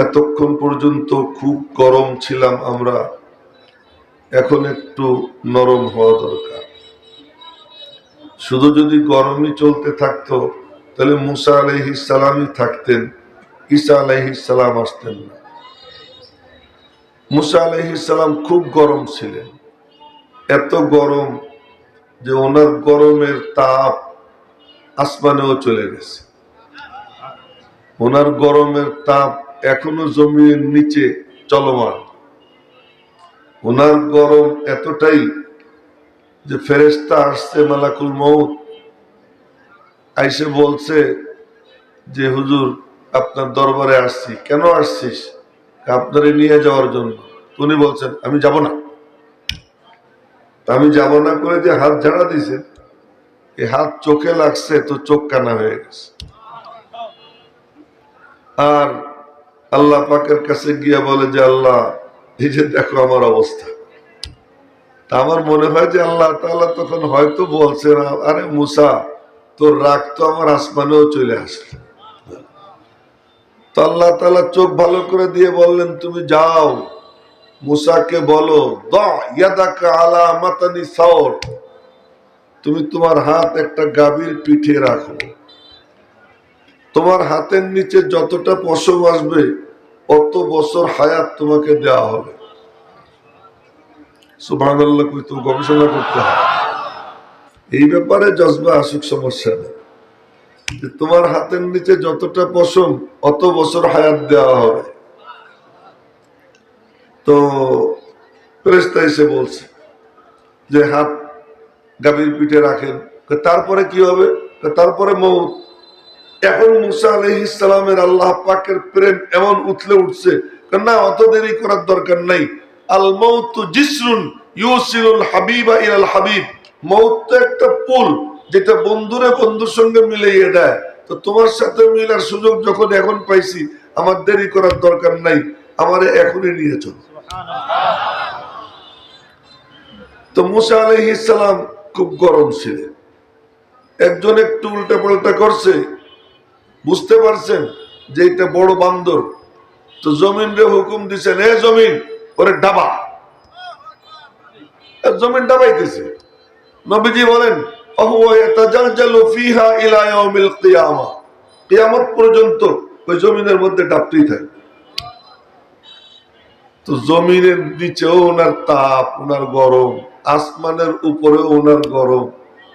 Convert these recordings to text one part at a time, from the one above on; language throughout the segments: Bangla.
এতক্ষণ পর্যন্ত খুব গরম ছিলাম আমরা, এখন একটু নরম হওয়া দরকার। শুধু যদি গরমই চলতে থাকতো তাহলে মুসা আলাইহিস সালামই থাকতেন, ঈসা আলাইহিস সালাম আসতেন না। মুসা আলাইহিস সালাম খুব গরম ছিলেন, এত গরম যে ওনার গরমের তাপ আসমানেও চলে গেছে। ওনার গরমের তাপ এখনো জমির নিচে চলমান। ওনার গরম এতটাই যে ফেরেশতা আসছে, মালাকুল মউত আইসে বলছে যে হুজুর আপনার দরবারে আসছি। কেন আসছিস? আপনারে নিয়ে যাওয়ার জন্য। উনি বলছেন আমি যাব না। আমি যাব না করে যে হাত ঝাড়া দিছে, এই হাত চোখে লাগছে তো চোখ কানা হয়ে গেছে। আর আল্লাহ পাকের কাছে গিয়া বলে যে আল্লাহ, এই যে দেখো আমার অবস্থা। তা আমার মনে হয় যে আল্লাহ তাআলা তখন হয়তো বলছেন, আরে মুসা তোর রাগ তো আমার আসমানেও চলে আসছে। তো আল্লাহ তাআলা চোখ ভালো করে দিয়ে বললেন, তুমি যাও মুসাকে বলো দা ইয়াদাকা আলা মাতানি সাওর, তুমি তোমার হাত একটা গাভীর পিঠে রাখো। তোমার হাতের নিচে যতটা পশম আসবে অত বছর হায়াত তোমাকে দেওয়া হবে। সুবহানাল্লাহ, কই তো গবেষণা করতে হয় এই ব্যাপারে, জজবা আসুক সমস্যা নেই। তোমার হাতের নিচে যতটা পশম অত বছর হায়াত দেওয়া হবে। তো ফেরেশতা এসে বলছে যে হাত গাভীর পিঠে রাখেন। তারপরে কি হবে? তারপরে মউত। এখন মুসা আলাইহিস সালামের আল্লাহ পাকের প্রেম এমন উঠলে উঠছে, না অত দেরি করার দরকার নাই। আল মাউতু জিসরুন ইউসিলুল হাবিবা ইলাল হাবিব। মউত তো একটা পুল যেটা বন্ধুরে বন্ধুর সঙ্গে মিলিয়ে দেয়। তো তোমার সাথে মিলার সুযোগ যখন এখন পাইছি, আমার দেরি করার দরকার নাই, আমারে এখনই নিয়ে চলো। তো মুসা আলাইহিস সালাম খুব গরম ছিলেন। একজন একটু উল্টা পাল্টা করছে, বুঝতে পারছেন যে এটা বড় বান্দর। তো জমিন রে হুকুম দিচ্ছেন, এ জমিন ওরে ডাবা। জমিন ডাবাইতেছে। নবীজি বলেন কিয়ামত পর্যন্ত ওই জমিনের মধ্যে ডাবতেই থাকে। তো জমিনের নিচেও ওনার তাপ, ওনার গরম, আসমানের উপরেও ওনার গরম।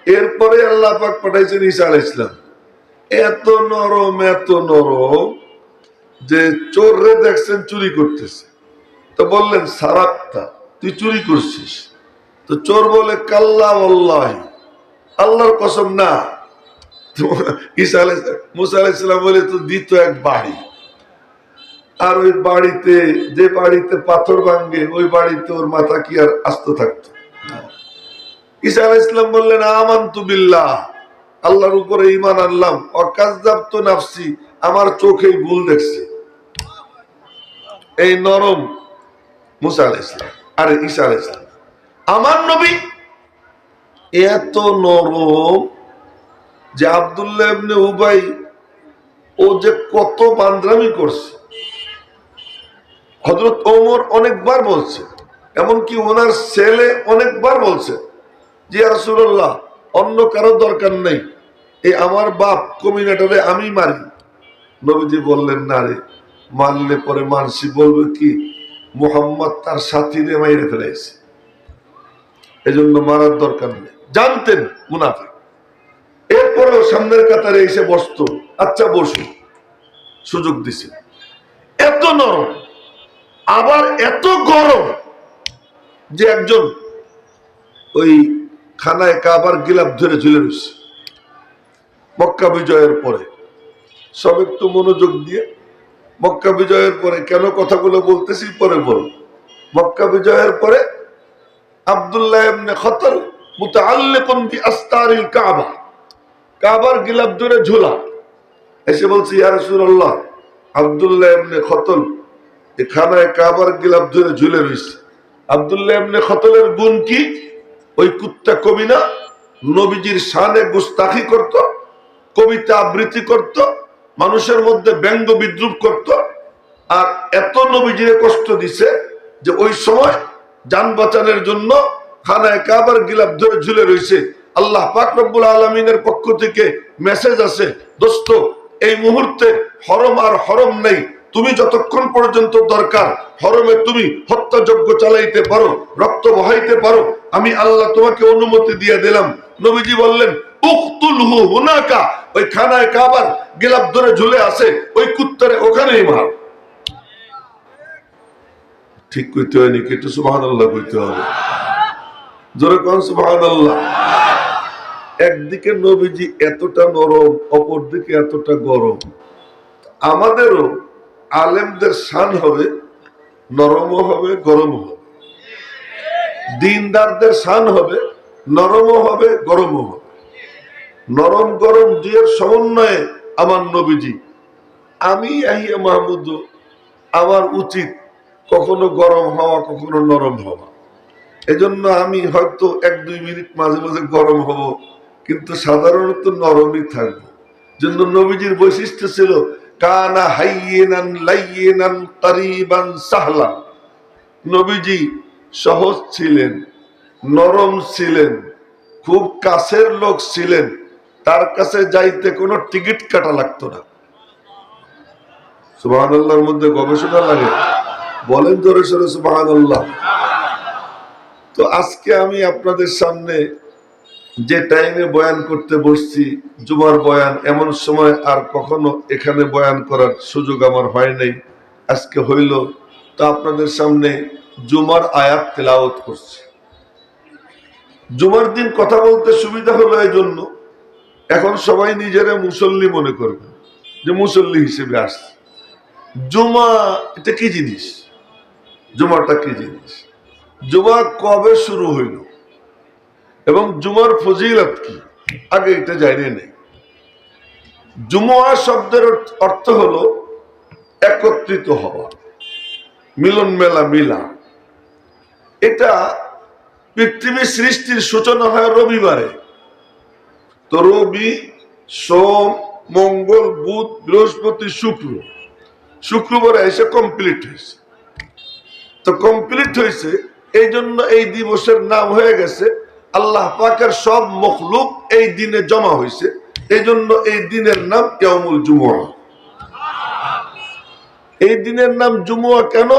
এরপরে আল্লাহ পাক পাঠাইছেন ঈসা আলাইহিস সালাম। এত নরম যে চোররে দেখছেন চুরি করতেছে, তো বললেন সারাক্তা, তুই চুরি করছিস? তো চোর বলে কাল্লা ওয়াল্লাহি, আল্লাহর কসম না। ঈসা আলাইহিস মুসা আলাইহিস সালাম বলে তো দিত এক বাড়ি, আর ওই বাড়িতে, যে বাড়িতে পাথর ভাঙ্গে ওই বাড়িতে ওর মাথা কি আর আস্ত থাকতো? ঈসা আলাইহিস সালাম বললেন আমানতু বিল্লাহ, আল্লাহর উপরে ঈমান আনলাম। ওয়াকাযাবতু নাফসি, আমার চোখে ভুল দেখছি। এই নরম মুসা আলাইহিস সালাম আর ঈসা আলাইহিস সালাম। আমার নবী এত নরম যে আব্দুল্লাহ ইবনে উবাই ও যে কত বান্দরামি করছে, হযরত ওমর অনেকবার বলছে, এমনকি ওনার ছেলে অনেকবার বলছে যে ইয়া রাসূলুল্লাহ অন্য কারো দরকার নেই, এই আমার বাপ কমিনাটারে আমি মারি। নবীজি বললেন না রে, মারলে পরে মানসি বলবে কি মুহাম্মদ তার সাথীরে মাইরে ফেলাইছে, এজন্য মারার দরকার নেই। জানতেন মুনাফিক। এরপরেও সামনের কাতারে এসে বসতো, আচ্ছা বসু, সুযোগ দিছে। এত নরম, আবার এত গরম যে একজন ওই খানায় কাবার গিলাফ ধরে ঝুলে রয়েছে। মক্কা বিজয়ের পরে সব একটু মনোযোগ দিয়ে, মক্কা বিজয়ের পরে কেন কথাগুলো বলতেছি পরে বল। মক্কা বিজয়ের পরে আব্দুল্লাহ ইবনে খতল মুতাআল্লিকুন বিআস্তারিল কাবা, কাবার গিলাফ ধরে ঝুলা। এসে বলছে ইয়া রাসূলুল্লাহ, আব্দুল্লাহ ইবনে খতল এখানে কাবার গিলাফ ধরে ঝুলে রয়েছে। আব্দুল্লাহ ইবনে খতলের গুণ কি? ওই কুত্তা কমিনা নবীজির শানে গুস্তাখি করত, কবিতা আবৃত্তি করত, মানুষের মধ্যে ব্যঙ্গ বিদ্রুপ করত, আর এত নবীজিরে কষ্ট দিছে যে ওই সময় যান বাঁচানোর জন্য খানায় কাবার গিলাফ ধরে ঝুলে রয়েছে। আল্লাহ পাক রব্বুল আলামিনের পক্ষ থেকে মেসেজ আছে, দোস্ত এই মুহূর্তে হরম আর হরম নেই, তুমি যতক্ষণ পর্যন্ত দরকার হরমে তুমি হত্যাযজ্ঞ চালাইতে পারো, রক্ত বহাইতে পারো, আমি আল্লাহ তোমাকে অনুমতি দিয়ে দিলাম। নবীজি বললেন উকতুলহু হুনাকা, ওই খানায় কাবার গিলাফ ধরে ঝুলে আছে ওই কুত্তারে ওখানেই মার। ঠিক কইতে হয়নি, একটু সুবহানাল্লাহ কইতে হবে, জোরে কোন সুবহানাল্লাহ। একদিকে নবীজি এতটা নরম, অপরদিকে এতটা গরম। আমাদেরও আলেমদের শান হবে নরমও হবে গরমও হবে, দিনদারদের শান হবে নরমও হবে গরমও হবে। নরম গরম দুয়ের সমন্বয়ে আমার নবীজি। আমি আহিয়া মাহমুদ, আমার উচিত কখনো গরম হওয়া কখনো নরম হওয়া। এজন্য আমি হয়তো 1-2 মিনিট মাঝে মাঝে গরম হব, কিন্তু সাধারণত নরমই থাকবো। জন্য নবীজির বৈশিষ্ট্য ছিল কানা হাইয়িনান লাইয়িনান কারিবান সাহলান। নবীজি সহজ ছিলেন, নরম ছিলেন, খুব কাছের লোক ছিলেন, তার কাছে যাইতে কোনো টিকিট কাটা লাগতো না। সুবহানাল্লাহর মধ্যে গবেষণা লাগে, বলেন জোরে সোরে সুবহানাল্লাহ। তো আজকে আমি আপনাদের সামনে যে টাইমে বয়ান করতে বসছি, জুমার বয়ান, এমন সময় আর কখনো এখানে বয়ান করার সুযোগ আমার হয় নাই, আজকে হইল। তো আপনাদের সামনে জুমার আয়াত তেলাওয়াত করছি। জুমার দিন কথা বলতে সুবিধা হলো এই জন্য, এখন সবাই নিজেরা মুসল্লি মনে করবে যে মুসল্লি হিসেবে আসছে। জুমা এটা কি জিনিস? জুমাটা কি জিনিস? জুমা কবে শুরু হইল এবং জুমার ফজিলত কি, আগে এটা জানি নেই। জুমুয়া শব্দের অর্থ হলো একত্রিত হওয়া, মিলন মেলা, মিলা। এটা পৃথিবীর সৃষ্টির সূচনা হয় রবিবারে। তো রবি, সোম, মঙ্গল, বুধ, বৃহস্পতি, শুক্রবারে এসে কমপ্লিট হয়েছে। তো কমপ্লিট হয়েছে এই জন্য এই দিবসের নাম হয়ে গেছে, আল্লাহ পাকের সব মখলুক এই দিনে জমা হয়েছে, এই জন্য এই দিনের নাম ইয়াউমুল জুমুয়া। এই দিনের নাম জুমুয়া কেন?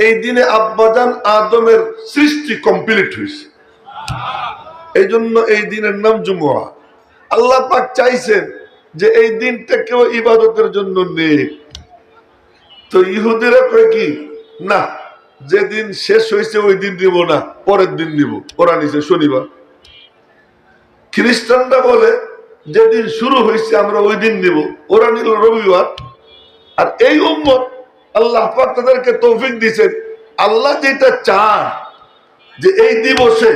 এই দিনে আব্বাজান আদমের সৃষ্টি কমপ্লিট হয়েছে, এই জন্য এই দিনের নাম জুমুয়া। আল্লাহ পাক চাইছেন যে এই দিনটা কেউ ইবাদতের জন্য নেই। তো ইহুদিরা কয় কি, না, যেদিন শেষ হয়েছে ওই দিন দিব না, পরের দিন দিব, ওরা নিছে শনিবার। খ্রিস্টানরা বলে যেদিন শুরু হয়েছে আমরা ওই দিন দিব, ওরা নিল রবিবার। আর এই উম্মত আল্লাহ পাক তাদেরকে তৌফিক দিয়েছেন, আল্লাহ যেটা চান যে এই দিবসে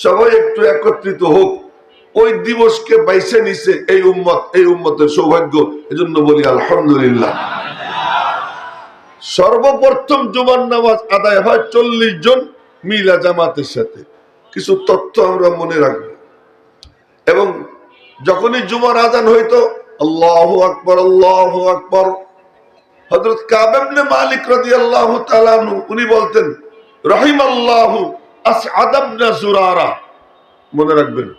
সবাই একটু একত্রিত হোক, ওই দিবসকে বাইছে নিছে এই উম্মত, এই উম্মতের সৌভাগ্য। এজন্য বলি আলহামদুলিল্লাহ। সর্বপ্রথম জুমার নামাজ আদায় হয় 40 জন মিলা জামাতের সাথে। কিছু তথ্য আমরা মনে রাখবো। এবং যখনই জুমার আজান হইতো আল্লাহু আকবার, আল্লাহু আকবার, হযরত কাব ইবনে মালিক রাদিয়াল্লাহু তাআলা আনহু উনি বলতেন রাহিমাল্লাহু আসআদ ইবনে জুরারা। মনে রাখবেন,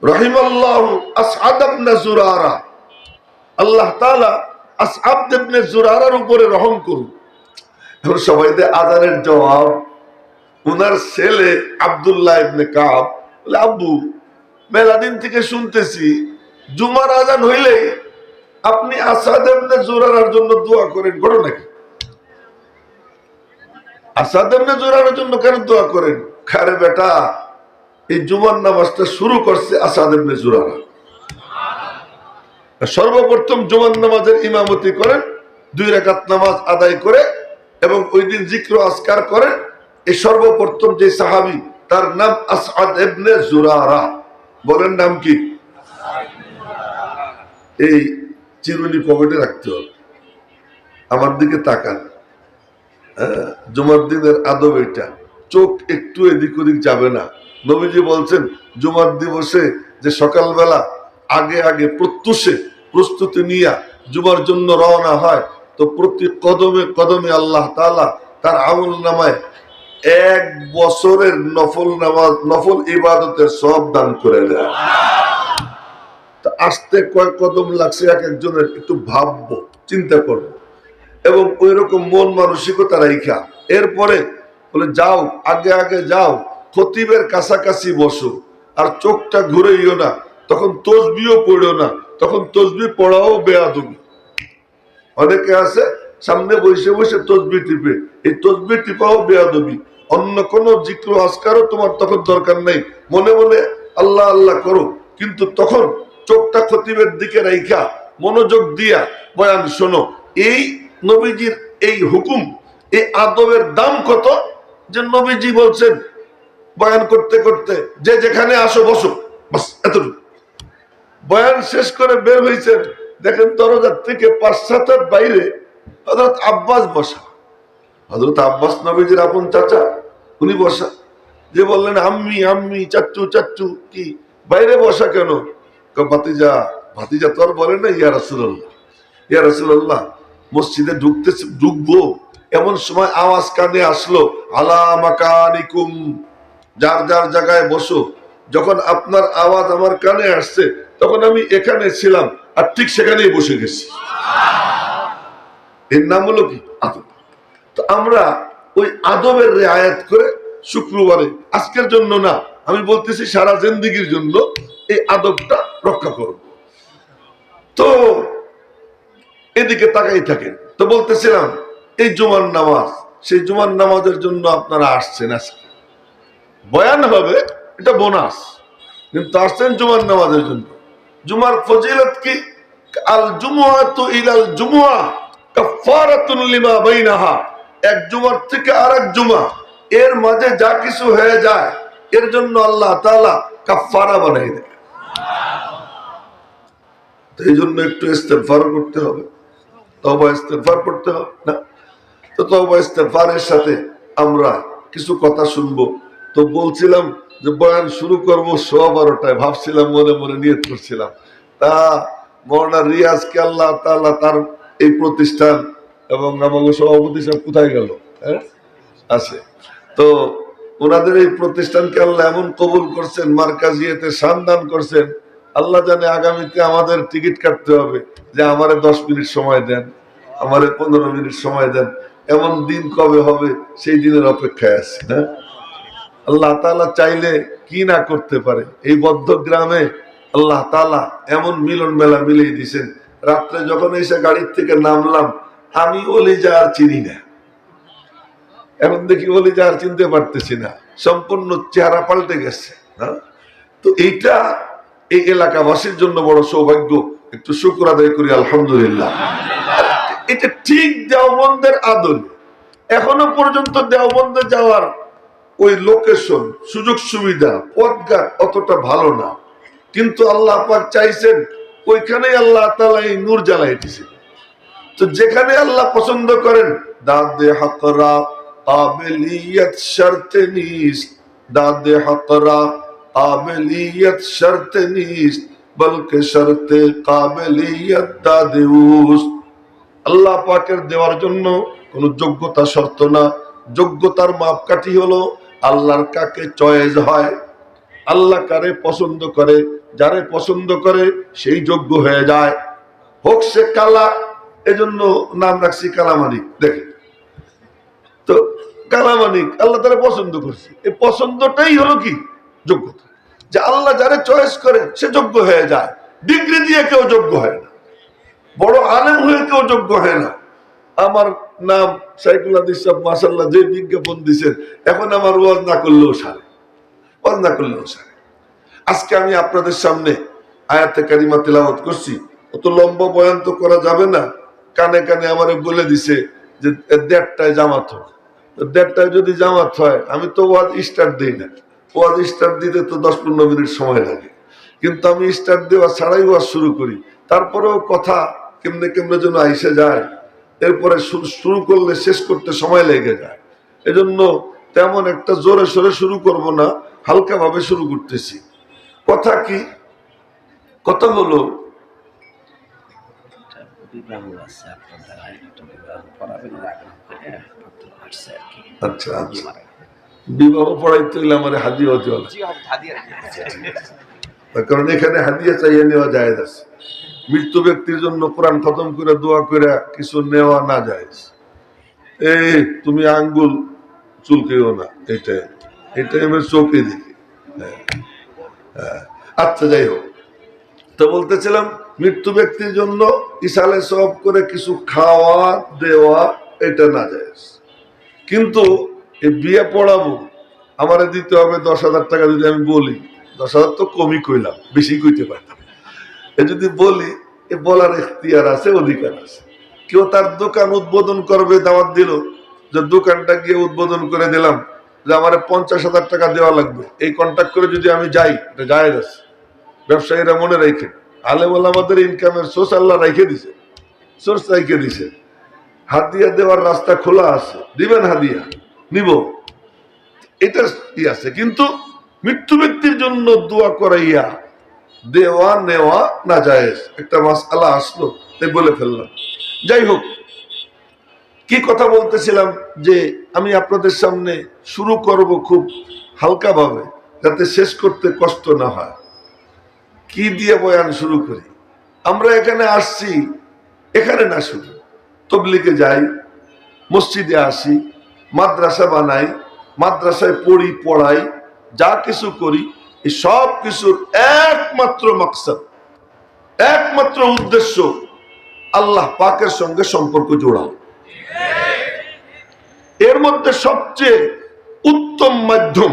রাহিমাল্লাহু আসআদ ইবনে জুরারা, আল্লাহ তাআলা আসআদ ইবনে জুরারার উপরে রহম করুন। এখন সবাই দে আজানের জবাব, উনার ছেলে আব্দুল্লাহ ইবনে কাব বলে, আব্বু মেলা দিন থেকে শুনতেছি জুমার আজান হইলে আপনি আসাদ ইবনে জুরারার জন্য দোয়া করেন, ঘটনা কি? আসাদ ইবনে জুরারার জন্য কেন দোয়া করেন? খারে বেটা, এই জুমার নামাজটা শুরু করছে আসাদ ইবনে জুরারা। সর্বপ্রথম জুমার নামাজের ইমামতি করেন, 2 রাকাত নামাজ আদায় করে এবং ওই দিন জিক্র আজকার করেন। এই সর্বপ্রথম যে সাহাবী, তার নাম আসাদ ইবনে জুরারা। বলেন নাম কি? এই চিরুনি পকেটে রাখতে হবে। আমার দিকে তাকান, জুমার দিনের আদব এটা, চোখ একটু এদিক ওদিক যাবে না। নবীজি বলছেন জুমার দিবসে যে সকালবেলা আগে আগে প্রত্যুষে প্রস্তুতি নিয়ে জুমার জন্য রওনা হয়, তো প্রতি কদমে কদমে আল্লাহ তাআলা তার আমল নামায় 1 বছরের নফল নামাজ, নফল ইবাদতের সওয়াব দান করে দেয়। তা আসতে কয় কদম লাগছে এক একজনের একটু ভাববো, চিন্তা করবো, এবং ওই রকম মন মানসিকতা রাইখা এরপরে বলে যাও, আগে আগে যাও, খতিবের কাছাকাছি বসো, আর চোখটা ঘুরেইও না, তখন তসবিও পড়ো না, তখন তসবি পড়াও বেয়াদবি। অনেকে আছে সামনে বসে বসে তসবি টিপে, এই তসবি টিপাও বেয়াদবি। অন্য কোনো জিক্র আজকারও তোমার তখন দরকার নেই, মনে মনে আল্লাহ আল্লাহ করো, কিন্তু তখন চোখটা খতিবের দিকে রাইখা মনোযোগ দিয়া বয়ান শোনো। এই নবীজির এই হুকুম, এই আদবের দাম কত যে নবীজি বলছেন বয়ান করতে করতে যে যেখানে আসো বসো, বাস এতটুকু। বয়ান শেষ করে বের হয়েছেন, দেখেন দরজার থেকে 5-7 হাত বাইরে হযরত আব্বাস বসা। হযরত আব্বাস নবীজির আপন চাচা, উনি বসা। যে বললেন আম্মি আম্মি, চাচ্চু চাচ্চু, কি বাইরে বসা কেন? ভাতিজা, ভাতিজা তো আর বলে না ইয়া রাসূলুল্লাহ, ইয়া রাসূলুল্লাহ, মসজিদে ঢুকবো এমন সময় আওয়াজ কানে আসলো, আলা মাকানিকুম, যার যার জায়গায় বসো। যখন আপনার আওয়াজ আমার কানে আসছে তখন আমি এখানে ছিলাম আর ঠিক সেখানেই বসে গেছি। এর নাম হলো কি? আদব। তো আমরা ওই আদবের রিয়ায়াত করে শুক্রবারে, আজকের জন্য না, আমি বলতেছি সারা জিন্দেগির জন্য এই আদবটা রক্ষা করব। তো এদিকে তাকাই থাকেন। তো বলতেছিলাম এই জুমার নামাজ, সেই জুমার নামাজের জন্য আপনারা আসছেন, আজকে বয়ান হবে, এটা বোনাস, কিন্তু আসছেন জুমার নামাজের জন্য। জুমার ফজিলত কি? আল জুমুআতু ইলাল জুমুআ কাফারাতুন লিমা বাইনাহা। এক জুমার থেকে আরেক জুমা, এর মাঝে যা কিছু হয়ে যায় এর জন্য আল্লাহ তাআলা কাফারা বানাই দেয়। তো এই জন্য একটু ইস্তেগফার করতে হবে, তওবা ইস্তেগফার করতে হবে না? তো তওবা ইস্তেগফারের সাথে আমরা কিছু কথা শুনবো। তো বলছিলাম যে বয়ান শুরু করবো 12:15টায়, ভাবছিলাম, মনে মনে নিয়ত করছিলাম। তা মওলানা রিয়াজকে আল্লাহ তাআলা তার এই প্রতিষ্ঠান এবং আমাদের সভাপতি সাহেব কোথায় গেল? আছে। তো ওনাদের এই প্রতিষ্ঠানকে আল্লাহ এমন কবুল করছেন, মার্কাজিয়াতে শান দান করছেন। আল্লাহ জানে আগামীতে আমাদের টিকিট কাটতে হবে যে আমারে 10 মিনিট সময় দেন, আমারে 15 মিনিট সময় দেন। এমন দিন কবে হবে সেই দিনের অপেক্ষায় আছি না? আল্লাহ তাআলা চাইলে কি না করতে পারে। এই বদ্ধ গ্রামে আল্লাহ তাআলা এমন মিলন মেলা মিলিয়ে দিয়েছেন। রাত্রে যখন এসে গাড়ির থেকে নামলাম, আমি অলিজা আর চিনি না, এখন দেখি অলিজা আর চিনতে পারতেছি না, সম্পূর্ণ চেহারা পাল্টে গেছে। তো এইটা এই এলাকাবাসীর জন্য বড় সৌভাগ্য, একটু শুকর আদায় করি আলহামদুলিল্লাহ। এটা ঠিক দেওবন্দের আদল। এখনো পর্যন্ত দেওবন্দে যাওয়ার ওই লোকেশন, সুযোগ সুবিধা, পথঘাট অতটা ভালো না, কিন্তু আল্লাহ পাক চাইছেন ওইখানেই আল্লাহ তাআলা এই নূর জ্বালাই দিয়েছেন। তো যেখানে আল্লাহ পছন্দ করেন, দাদে হকরা কাবিলিয়ত শর্ত নিস, দাদে হকরা কাবিলিয়ত শর্ত নিস, বলকে শর্তে কাবিলিয়ত দাদে উস। আল্লাহ পাকের দেওয়ার জন্য কোনো যোগ্যতা শর্ত না, যোগ্যতার মাপকাঠি হলো আল্লাহর কাকে চয়েস হয়, আল্লাহ কারে পছন্দ করে, যারে পছন্দ করে সেই যোগ্য হয়ে যায়। হোক সে কালা, এজন্য নাম রাখছি কালামানিক। দেখে তো কালামানিক আল্লাহ তারা পছন্দ করছে, এই পছন্দটাই হলো কি? যোগ্যতা। যে আল্লাহ যারে চয়েস করে সে যোগ্য হয়ে যায়। ডিগ্রি দিয়ে কেউ যোগ্য হয় না, বড় আলেম হয়ে কেউ যোগ্য হয় না। আমার নাম সাইকুল হাদিস সাহেব, মাশাআল্লাহ, যে বিজ্ঞাপন দিচ্ছেন, এখন আমার ওয়াজ না করলেও সারে, ওয়াজ না করলেও সারে। আজকে আমি আপনাদের সামনে আয়াতে কারিমা তিলাওয়াত করছি, অত লম্বা বয়ান তো করা যাবে না। কানে কানে আমারে বলে দিছে যে 1:30টায় জামাত হয়। 1:30টায় যদি জামাত হয়, আমি তো ওয়াজ স্টার্ট দিই না। ওয়াজ স্টার্ট দিতে তো 10-15 মিনিট সময় লাগে, কিন্তু আমি স্টার্ট দেওয়া ছাড়াই ওয়াজ শুরু করি। তারপরেও কথা কেমনে কেমনে যেন আইসে যায়, এরপরে শুরু করলে শেষ করতে সময় লেগে যায়। এজন্য তেমন একটা জোরে সোরে শুরু করব না, হালকা ভাবে শুরু করতেছি। কথা কি? কথা হলো বিবাহ আছে আপনার দ্বারা একটু বিবাহ পড়াবেন আগ্রহ করে পড়তে পারছে আর কি। আচ্ছা আচ্ছা, বিবাহ পড়াইতে হইলে আমার হাদিয়া হতে হবে, তার কারণ এখানে হাদিয়া চাইয়ে নেওয়া জায়েজ আছে। মৃত্যু ব্যক্তির জন্য কোরআন খতম করে দোয়া করে কিছু নেওয়া না জায়েজ। এই তুমি আঙ্গুল চুলকেও না, এটা আমি চোখে দেখি। আচ্ছা যাই হোক, তো বলতেছিলাম মৃত্যু ব্যক্তির জন্য ইসালে সব করে কিছু খাওয়া দেওয়া এটা না জায়েজ। কিন্তু এই বিয়ে পড়াবো আমারে দিতে হবে 10,000 টাকা, যদি আমি বলি 10,000 তো কমই কইলাম, বেশি কইতে পারতাম। এ যদি বলি এ বলার এখতিয়ার আছে, অধিকার আছে। কেউ তার দোকান উদ্বোধন করবে, দাওয়াত দিল যে দোকানটা গিয়ে উদ্বোধন করে দিলাম যে আমার 50,000 টাকা দেওয়া লাগবে, এই কন্ট্যাক্ট করে যদি আমি যাই, এটা জায়েজ আছে। ব্যবসায়ীরা মনে রাখেন, আলেম ওলামাদের ইনকামের সোর্স আল্লাহ রেখে দিছে, সোর্স রেখে দিছে। হাদিয়া দেওয়ার রাস্তা খোলা আছে, দিবেন হাদিয়া, নিব, এটা কি আছে। কিন্তু মৃত্যু ব্যক্তির জন্য দোয়া করাইয়া দেওয়া নেওয়া না জায়েজ, একটা মাসআলা আসলো তাই বলে ফেললাম। যাই হোক, কি কথা বলতেছিলাম, যে আমি আপনাদের সামনে শুরু করব খুব হালকা ভাবে, যাতে শেষ করতে কষ্ট না হয়। কি দিয়ে বয়ান শুরু করি? আমরা এখানে আসছি, এখানে না শুধু তবলিগে যাই, মসজিদে আসি, মাদ্রাসা বানাই, মাদ্রাসায় পড়ি, পড়াই, যা কিছু করি, এই সব কিছুর একমাত্র মাকসাদ, একমাত্র উদ্দেশ্য আল্লাহ পাকের সঙ্গে সম্পর্ক জোড়াও। এর মধ্যে সবচেয়ে উত্তম মাধ্যম,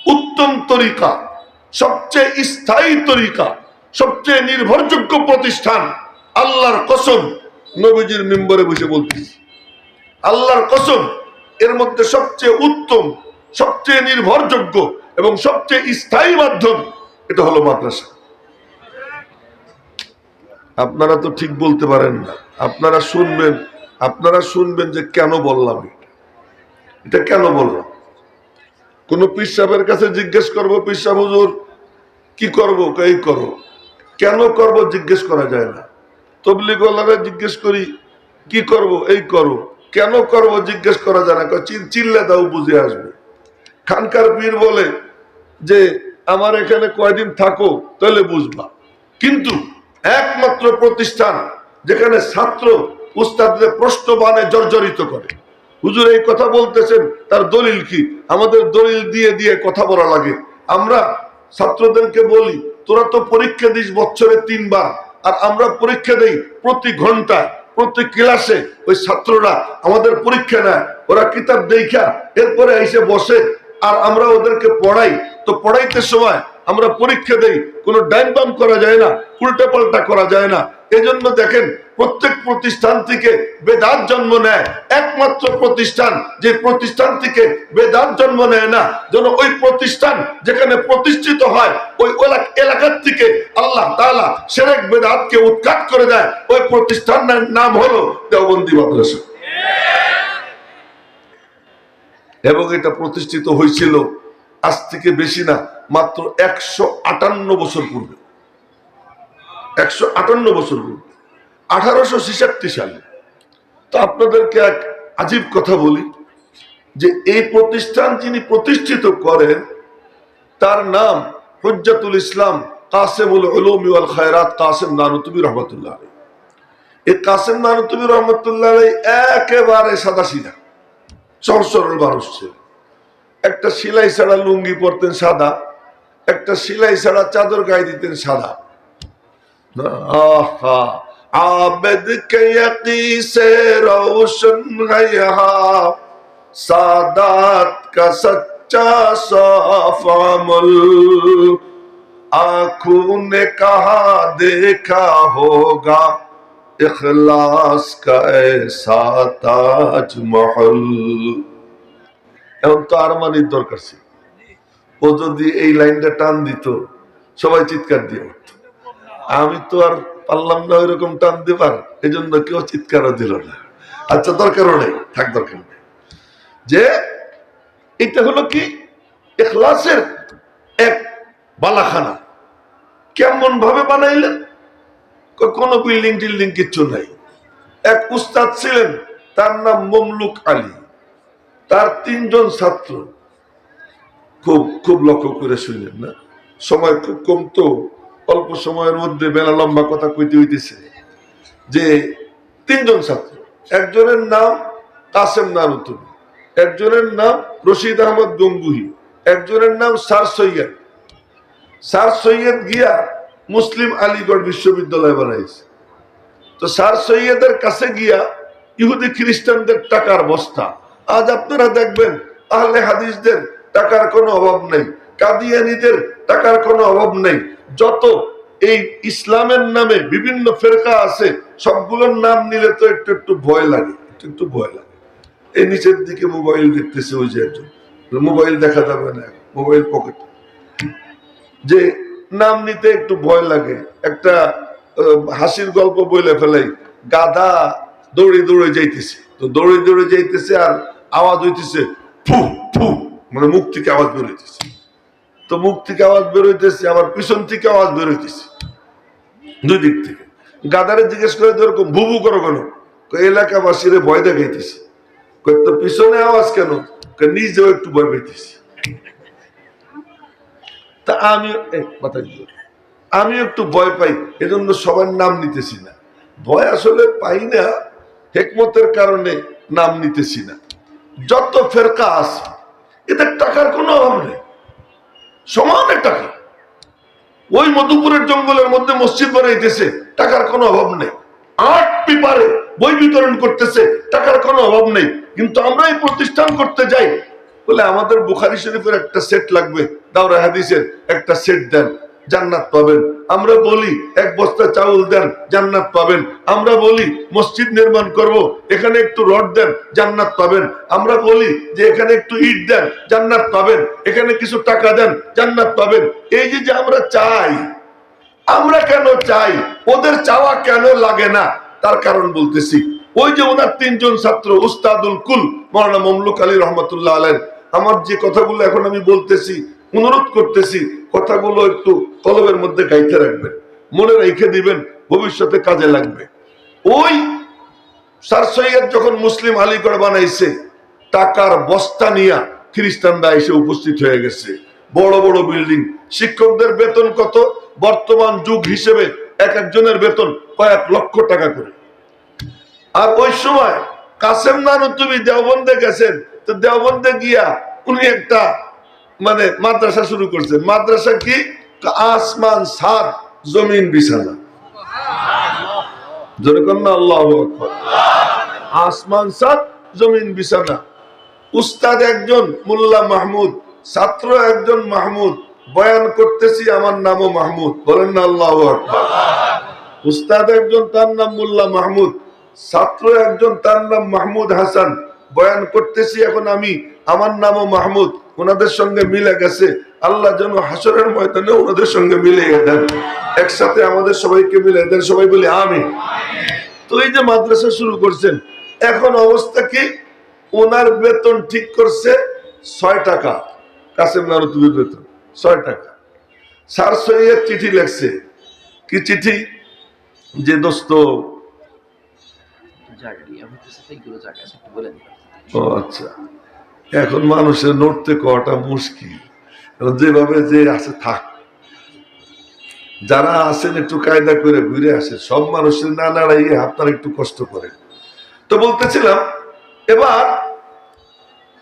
উত্তম তরিকা, সবচেয়ে স্থায়ী তরিকা, সবচেয়ে নির্ভরযোগ্য প্রতিষ্ঠান, আল্লাহর কসম, নবীজির মিম্বরে বসে বলতেছি, আল্লাহর কসম, এর মধ্যে সবচেয়ে উত্তম, সবচেয়ে নির্ভরযোগ্য এবং সবচেয়ে স্থায়ী মাধ্যম এটা হলো মাদ্রাসা। আপনারা তো ঠিক বলতে পারেন না, আপনারা শুনবেন যে কেন বললাম এটা কেন বললাম। কোন পীর সাহেবের কাছে জিজ্ঞেস করবো, পীর সাহেব হুজুর কি করবো, এই করো, কেন করব জিজ্ঞেস করা যায় না। তবলিগ ওয়ালারা জিজ্ঞেস করি কি করব, এই করো, কেন করব জিজ্ঞেস করা যায় না, চিল্লে দাও বুঝে আসবে। খানকার পীর বলে যে আমার এখানে কয়দিন থাকো তাহলে বুঝবা। কিন্তু একমাত্র প্রতিষ্ঠান যেখানে ছাত্র উস্তাদদের প্রশ্ন বানে জর্জরিত করে, হুজুর এই কথা বলতেছেন, তার দলিল কি? আমাদের দলিল দিয়ে দিয়ে কথা বলা লাগে। আমরা ছাত্রদেরকে বলি তোরা তো পরীক্ষা দিস বছরে 3 বার, আর আমরা পরীক্ষা দেই প্রতি ঘন্টায়, প্রতি ক্লাসে। ওই ছাত্ররা আমাদের পরীক্ষা নেয়, ওরা কিতাব দেখা এরপরে এসে বসে, আর আমরা ওদেরকে পড়াই। তো পড়াইতে সময় আমরা পরীক্ষা দেই, কোনো ডাইন বাম করা যায় না, উল্টা পাল্টা করা যায় না। এজন্য দেখেন প্রত্যেক প্রতিষ্ঠান থেকে বেদাত জন্ম নেয়। একমাত্র প্রতিষ্ঠান যে প্রতিষ্ঠান থেকে বেদাত জন্ম নেয় না, যেন ওই প্রতিষ্ঠান যেখানে প্রতিষ্ঠিত হয় ওই এলাকার থেকে আল্লাহ তাআলা শিরক বেদাতকে উৎখাত করে দেয়। ওই প্রতিষ্ঠানের নাম হলো দেওবন্দি মাদ্রাসা। এবং এটা প্রতিষ্ঠিত হয়েছিল আজ থেকে বেশি না, মাত্র 158 বছর পূর্বে। 158 বছর পূর্বে, 1866 সালে। তো আপনাদেরকে এক আজীব কথা বলি, যে এই প্রতিষ্ঠান যিনি প্রতিষ্ঠিত করেন তার নাম হুজ্জাতুল ইসলাম কাসেমুল উলুম ওয়াল খায়রাত কাসেম নানুতুবি রহমাতুল্লাহ আলাইহি। এই কাসেম নানুতুবি রহমাতুল্লাহ আলাইহি একেবারে সাদাসিধা সরল সরল মানুষ ছিলেন। একটা সেলাই ছাড়া লুঙ্গি পরতেন সাদা, একটা সেলাই ছাড়া চাদর গায়ে দিতেন সাদা। आबद के यकी से रोशन है यहाँ, सादात का सच्चा साफ अमल, आँखों ने कहा देखा होगा इखलास का ऐसा ताजमहल। এখন তো আরমানির দরকার ছিল, ও যদি এই লাইনটা টান দিত সবাই চিৎকার দিয়ে উঠত। আমি তো আর পারলাম না ওইরকম টান দিবার, এই জন্য কেউ চিৎকারও দিল না। আচ্ছা দরকারও নেই, থাক দরকার নেই। যে এটা হলো কি ইখলাসের এক বালাখানা। কেমন ভাবে বানাইলেন? কোনো বিল্ডিং টিল্ডিং কিচ্ছু নাই। এক উস্তাদ ছিলেন, তার নাম মমলুক আলী, তার 3 জন ছাত্র। খুব খুব লক্ষ্য করে শুনলেন না, সময় খুব কম তো, অল্প সময়ের মধ্যে বেলা লম্বা কথা কইতে হইতেছে। যে 3 জন ছাত্র, একজনের নাম কাসেম নানুতুবি, একজনের নাম রশিদ আহমদ গঙ্গুহি, একজনের নাম স্যার সৈয়দ। স্যার সৈয়দ গিয়া মুসলিম আলীগড় বিশ্ববিদ্যালয় বানাইছে। তো স্যার সৈয়দের কাছে গিয়া ইহুদি খ্রিস্টানদের টাকার বস্তা। আজ আপনারা দেখবেন আহলে হাদিসদের টাকার কোনো অভাব নেই, কাদিয়ানীদের টাকার কোনো অভাব নেই। যত এই ইসলামের নামে বিভিন্ন ফেরকা আছে, সবগুলোর নাম নিলে তো একটু একটু ভয় লাগে, একটু ভয় লাগে। এই নিচের দিকে মোবাইল দেখতেছে ওই যে একজন, মোবাইল দেখা যাবে না, মোবাইল পকেট, যে নাম নিতে একটু ভয় লাগে। একটা হাসির গল্প বলে ফেলাই, গাধা দৌড়ে দৌড়ে যাইতেছে, তো দৌড়ে দৌড়ে যাইতেছে আর আওয়াজ হইতেছে ফু ফু, মানে মুখ থেকে আওয়াজ বেরোইতেছে। তো মুখ থেকে আওয়াজ বেরোইতেছে, আবার পিছন থেকে আওয়াজ বেরোইতেছে, দুই দিক থেকে। গাধারে জিজ্ঞেস করে এরকম ভুবু করো কেন? এলাকাবাসীরে ভয় দেখাইতেছে। তো পিছনে আওয়াজ কেন? নিজেও একটু ভয় পাইতেছি। তা আমি একটু ভয় পাই, এজন্য সবার নাম নিতেছি না। ভয় আসলে পাই না, হেকমতের কারণে নাম নিতেছি না। যত ফেরকা আছে এদের টাকার কোনো অভাব নেই, সমানের টাকা। ওই মধুপুরের জঙ্গলের মধ্যে মসজিদ বানাইতেছে, টাকার কোনো অভাব নেই। 8 পেপারে বই বিতরণ করতেছে, টাকার কোনো অভাব নেই। কিন্তু আমরা এই প্রতিষ্ঠান করতে যাই বলে আমাদের বুখারী শরীফের একটা সেট লাগবে, দাওরা হাদিসের একটা সেট দেন, জান্নাত পাবেন। আমরা বলি 1 বস্তা চাউল দেন, জান্নাত পাবেন। আমরা বলি মসজিদ নির্মাণ করব, এখানে একটু রড দেন, জান্নাত পাবেন। আমরা বলি যে এখানে একটু ইট দেন, জান্নাত পাবেন। এখানে কিছু টাকা দেন, জান্নাত পাবেন। এই যে আমরা চাই, আমরা কেন চাই, ওদের চাওয়া কেন লাগে না, তার কারণ বলতেছি। ওই যে ওনার 3 জন ছাত্র, উস্তাদুল কুল মাওলানা মমলুক আলী রহমতুল্লাহ আলাইহির, আমার যে কথাগুলো এখন আমি বলতেছি, অনুরোধ করতেছি, কথাগুলো একটু কলবের মধ্যে গাইতে রাখবেন, মনে রেখে দিবেন, ভবিষ্যতে কাজে লাগবে। ওই স্যার সৈয়দ যখন মুসলিম আলীগড় বানাইছে, টাকার বস্তা নিয়ে খ্রিস্টানরা এসে উপস্থিত হয়ে গেছে। বড় বড় বিল্ডিং। শিক্ষকদের বেতন কত? বর্তমান যুগ হিসেবে এক একজনের বেতন কয়েক লক্ষ টাকা করে। আর ওই সময় কাসেম নানুতুবি দেওবন্দে গেছেন, তো দেওবন্দে গিয়া উনি একটা মানে মাদ্রাসা শুরু করছেন। মাদ্রাসা কি? আসমান সাত জমিন বিছানা। যেরকম না, আল্লাহু আকবার। আসমান সাত জমিন বিছানা। উস্তাদ একজন মোল্লা মাহমুদ, ছাত্র একজন মাহমুদ। বয়ান করতেছি, আমার নামও মাহমুদ, বলেন না আল্লাহু আকবার। উস্তাদ একজন, তার নাম মোল্লা মাহমুদ, ছাত্র একজন, তার নাম মাহমুদ হাসান। বয়ান করতেছি এখন আমি, আমার নামও মাহমুদ। ওনাদের সঙ্গে মিলে গেছে, আল্লাহ যেন হাসরের ময়দানে ওনাদের সঙ্গে মিলিয়ে দেন, একসাথে আমাদের সবাইকে মিলে দেন, সবাই বলি আমিন। তো এই যে মাদ্রাসা শুরু করছেন, এখন অবস্থা কি? ওনার বেতন ঠিক করছে 6 টাকা, কাসেম নানুতুবির বেতন 6 টাকা। স্যার সৈয়দ চিঠি লেখছে, কি চিঠি? যে দোস্ত, ও আচ্ছা, এখন মানুষের নড়তে কওয়াটা মুশকিল, যেভাবে যে আছে থাক। যারা আছেন একটু কায়দা করে ঘুরে আসে, সব মানুষের না নাড়াইয়ে আপনারা একটু কষ্ট করেন। তো বলতেছিলাম, এবার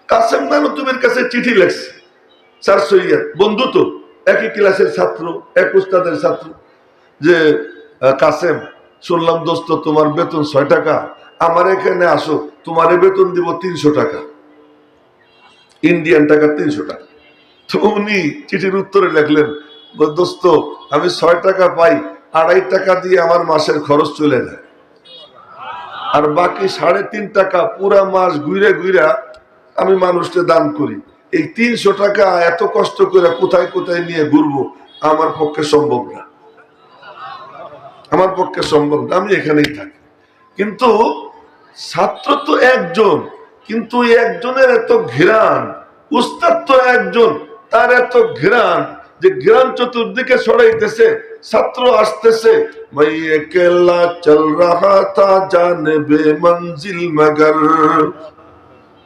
কাসেম নানুতুবির কাছে চিঠি লেখছে স্যার সৈয়দ, বন্ধু তো, একই ক্লাসের ছাত্র, এক উস্তাদের ছাত্র, যে কাসেম, শুনলাম দোস্ত তোমার বেতন 6 টাকা, আমার এখানে আসো, তোমার বেতন দিব 300 টাকা, ইন্ডিয়ান টাকা 300 টাকা। তো উনি চিঠির উত্তরে লিখলেন, দোস্ত আমি 6 টাকা পাই, 2.5 টাকা দিয়ে আমার মাসের খরচ চলে যায়, আর বাকি 3.5 টাকা পুরা মাস ঘুরে ঘুরে আমি মানুষকে দান করি। এই 300 টাকা এত কষ্ট করে কোথায় কোথায় নিয়ে ঘুরবো, আমার পক্ষে সম্ভব না, আমার পক্ষে সম্ভব না, আমি এখানেই থাকি। কিন্তু ছাত্র তো একজন, কিন্তু একজনের এত ঘৃণা, উস্তাদ তো একজন, তার এত ঘৃণা যে জ্ঞান চতুর্দিকে ছড়াইতেছে, ছাত্র আসতেছে, मैं अकेला चल रहा था जानबे मंजिल मगर,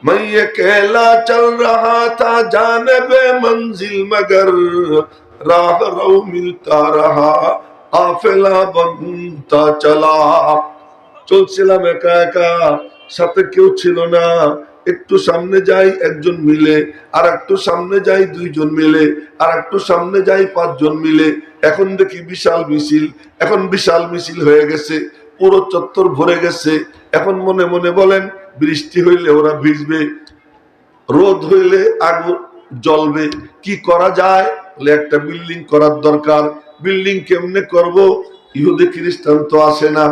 मैं अकेला चल रहा था जानबे मंजिल मगर, राह रो मिलता रहा काफिला बनता चला। চলছিলাম একা একা, সাথে কেউ ছিল না। একটু সামনে যাই একজন মিলে, আর একটু সামনে যাই দুইজন মিলে, আর একটু সামনে যাই পাঁচজন মিলে। এখন দেখি বিশাল মিছিল, এখন বিশাল মিছিল হয়ে গেছে, পুরো চত্বর ভরে গেছে। এখন মনে মনে বলেন, বৃষ্টি হইলে ওরা ভিজবে, রোদ হইলে আগুন জ্বলবে, কি করা যায়? বলে একটা বিল্ডিং করার দরকার। বিল্ডিং কেমনে করব? ইহুদি খ্রিস্টান তো আসে না,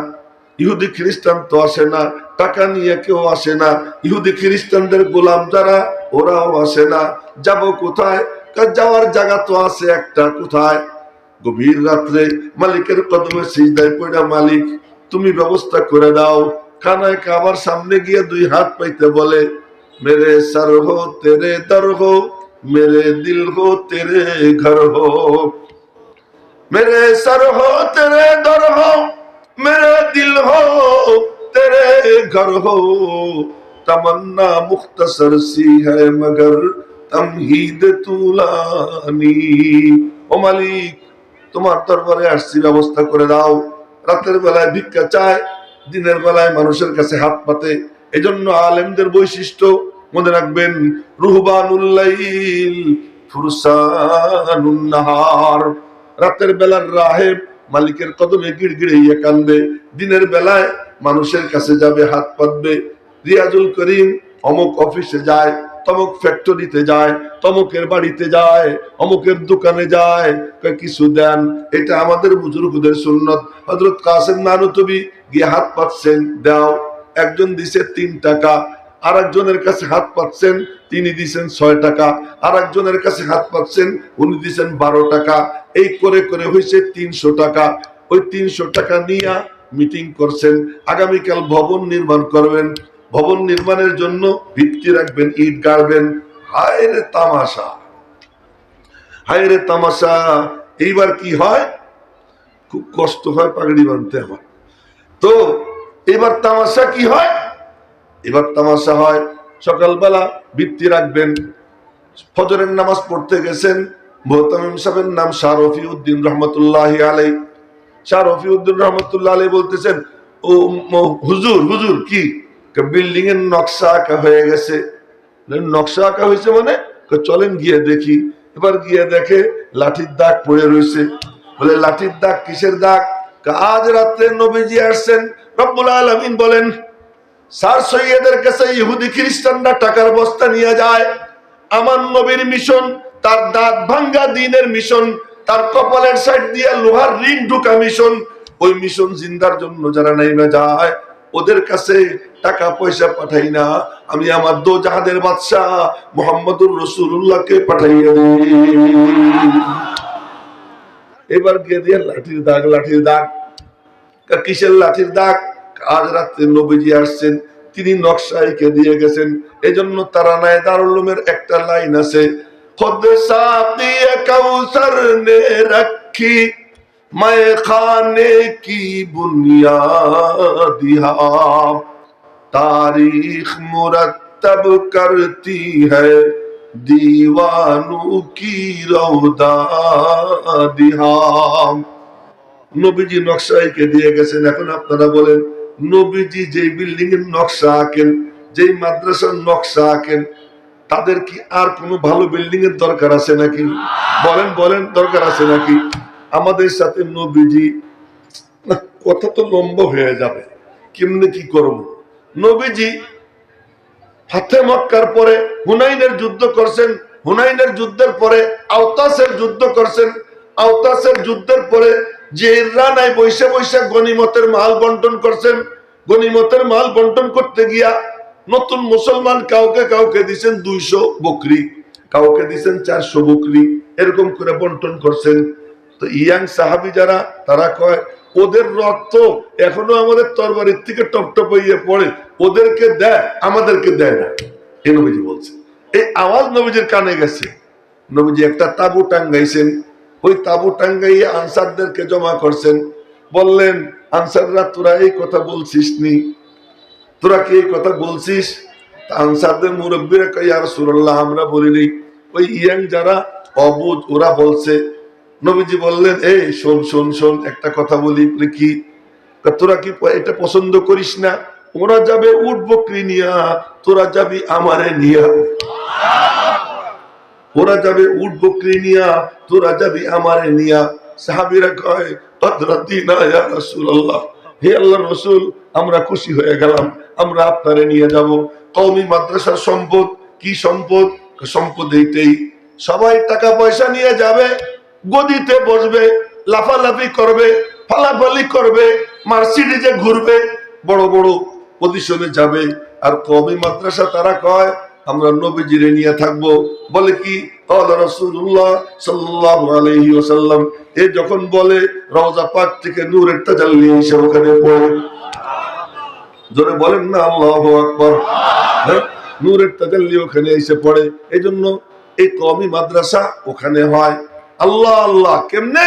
ইহুদি খ্রিস্টান তো আসে না, টাকা নিয়ে কেউ আসে না, ইহুদি খ্রিস্টানদের গোলাম যারা ওরাও আসে না। যাব কোথায়? যাওয়ার জায়গা তো আছে একটা, কোথায়? গভীর রাত্রে মালিকের কদমে সিজদায় পড়া, মালিক তুমি ব্যবস্থা করে দাও। খানায় কাবার সামনে গিয়ে দুই হাত পাইতে বলে, मेरे सर हो तेरे दर हो, मेरे दिल हो तेरे घर हो, मेरे सर हो तेरे दर हो, मेरे दिल हो तेरे घर हो, तमन्ना मुख्तसर सी है मगर तमहीद तुलानी। ও মালিক, তোমার দরবারে আসছি, ব্যবস্থা করে দাও। রাতের বেলায় ভিক্ষা চায়, দিনের বেলায় মানুষের কাছে হাত পাতে। এজন্য আলেমদের বৈশিষ্ট্য মনে রাখবেন, রুহবানুল লাইল ফুরসানুন নাহার। রাতের বেলার রাহেব মালিকের কদমে গিড়গিড়াইয়া কান্দে, দিনের বেলায় মানুষের কাছে যাবে, হাত পাতবে। রিয়াজুল করিম অমুক অফিসে যায়, তমুক ফ্যাক্টরিতে যায়, তমুকের বাড়িতে যায়, অমুকের দোকানে যায়, কিছু দেন। এটা আমাদের বুজুর্গদের সুন্নত। হযরত কাসেম নানুতুবি গিয়ে হাত পাতছেন, দাও। একজন দিছে 3 টাকা, আর একজনের কাছে হাত পাচ্ছেন, তিনি দিছেন 6 টাকা, আর একজনের কাছে হাত পাচ্ছেন, উনি দিছেন 12 টাকা। এই করে করে হয়েছে 300 টাকা। ওই 300 টাকা নিয়ে মিটিং করছেন, আগামীকাল ভবন নির্মাণ করবেন। ভবন নির্মাণের জন্য ভিত্তি রাখবেন, ইট গাড়বেন। হায় রে তামাশা, হায় রে তামাশা। এইবার কি হয়? খুব কষ্ট হয় পাগড়ি বাঁধতে আমার। তো এবার তামাশা কি হয়? এবার তামাশা হয়, সকালবেলা ভিত্তি রাখবেন, ফজরের নামাজ পড়তে গেছেন, মুহতামিম সাহেবের নাম শাহ রফিউদ্দিন রহমতুল্লাহি আলাইহি। শাহ রফিউদ্দিন রহমতুল্লাহ আলাইহি বলতেছেন, ও হুজুর, হুজুর কি বিল্ডিং এর নকশা আঁকা হয়ে গেছে? নকশা আঁকা হয়েছে মানে? চলেন গিয়ে দেখি। এবার গিয়ে দেখে লাঠির দাগ পড়ে রয়েছে। বলে লাঠির দাগ কিসের দাগ? আজ রাত্রে নবীজি আসছেন। রব্বুল আলামিন বলেন, স্যার সৈয়দের কাছে ইহুদি খ্রিস্টানরা টাকার বস্তা নিয়ে যায়, আমার নবীর মিশন, তার দাঁত ভাঙ্গা দিনের মিশন, তার কপালের সাইড দিয়ে লোহার রিং ঢুকা মিশন। ওই মিশন জিন্দার জন্য যারা নাইমা যায়, ওদের কাছে টাকা পয়সা পাঠাই না, আমি আমার দো জাহাদের বাদশাহ মুহাম্মদুর রাসূলুল্লাহকে পাঠাইয়া দিই। এবার গিয়ে দিয়ে লাঠির দাগ, লাঠির দাগ। কিসের লাঠির দাগ? আজ রাত্রে নবীজি আসছেন, তিনি নকশা এঁকে দিয়ে গেছেন। এজন্য তারানায়ে দারুল উলুমের একটা লাইন আছে, খুদ সাকিয়ে কাউসার নে রাখি मैं खाने की बुनियाद यहाँ, तारीख मुरत्तब करती है दीवानों की रौदादिहां। নবীজি নকশা এঁকে দিয়ে গেছেন। এখন আপনারা বলেন, নবীজি যেই বিল্ডিং এর নকশা আঁকেন, যেই মাদ্রাসার নকশা আঁকেন, তাদের কি আর কোনো ভালো বিল্ডিং এর দরকার আছে নাকি? বলেন বলেন, দরকার আছে নাকি? আমাদের সাথে নবীজি, কথা তো লম্বা হয়ে যাবে, কেমনে কি করব। নবীজি ফাতে মক্কার পরে হুনাইনের যুদ্ধ করছেন, হুনাইনের যুদ্ধের পরে আওতাসের যুদ্ধ করছেন, আওতাসের যুদ্ধের পরে যে রানায় বৈশা বৈশা গনিমতের মাল বন্টন করছেন। গনিমতের মাল বন্টন করতে গিয়া নতুন মুসলমান কাউকে কাউকে দিচ্ছেন 200 বকরি, কাউকে দিচ্ছেন 400 বকরি, এরকম করে বন্টন করছেন। তো ইয়াং সাহাবি যারা, তারা কয় ওদের রক্ত এখনো আমাদের তরবারির থেকে টপটপ হইয়ে পড়ে, ওদেরকে দেয়, আমাদেরকে দেয় না। এই নবীজি বলছে। এই আওয়াজ নবীজির কানে গেছে। নবীজি একটা তাবু টাঙ্গাইছেন, ওই তাবু টাঙ্গাইয়া আনসারদেরকে জমা করছেন, বললেন আনসাররা তোরা এই কথা বলছিস নি, তোরা কি এই কথা বলছিস? আনসারদের মুরব্বীরা কই ইয়া রাসূলুল্লাহ আমরা বলিনি, ওই ইয়াং যারা অবুঝ ওরা বলছে। নবীজি বললেন এই শোন শোন শোন একটা কথা বলি। কি? তোরা কি এটা পছন্দ করিস না? ওরা যাবে উট বকরি নিয়া, তোরা যাবি আমারে নিয়া। ওরা যাবে উট বকরি নিয়া, তোরা যাবি আমারে নিয়া। সাহাবীরা কয় কদরাতিনা ইয়া রাসূলুল্লাহ, হে আল্লাহর রাসূল আমরা খুশি হয়ে গেলাম, আমরা আপনারে নিয়ে যাব। কওমি মাদ্রাসার সম্পদ কি সম্পদ? সম্পদ এইটাই, সবাই টাকা পয়সা নিয়ে যাবে, গদিতে বসবে, লাফালাফি করবে, ফালাফালি করবে, মার্সিডিজে ঘুরবে, বড় বড় পজিশনে যাবে। আর কওমি মাদ্রাসা তারা কয় আমরা নবীজিরে নিয়ে থাকবো। বলে কি ক্বালা রাসূলুল্লাহ সাল্লাল্লাহু আলাইহি ওয়াসাল্লাম, এ যখন বলে রওজা পাক থেকে নূরের তাজাল্লি এসে ওখানে পড়ে। জোরে বলেন না আল্লাহু আকবার। নূরের তাজাল্লি ওখানে এসে পড়ে। এইজন্য এই কওমি মাদ্রাসা ওখানে হয়। আল্লাহ আল্লাহ কেমনে?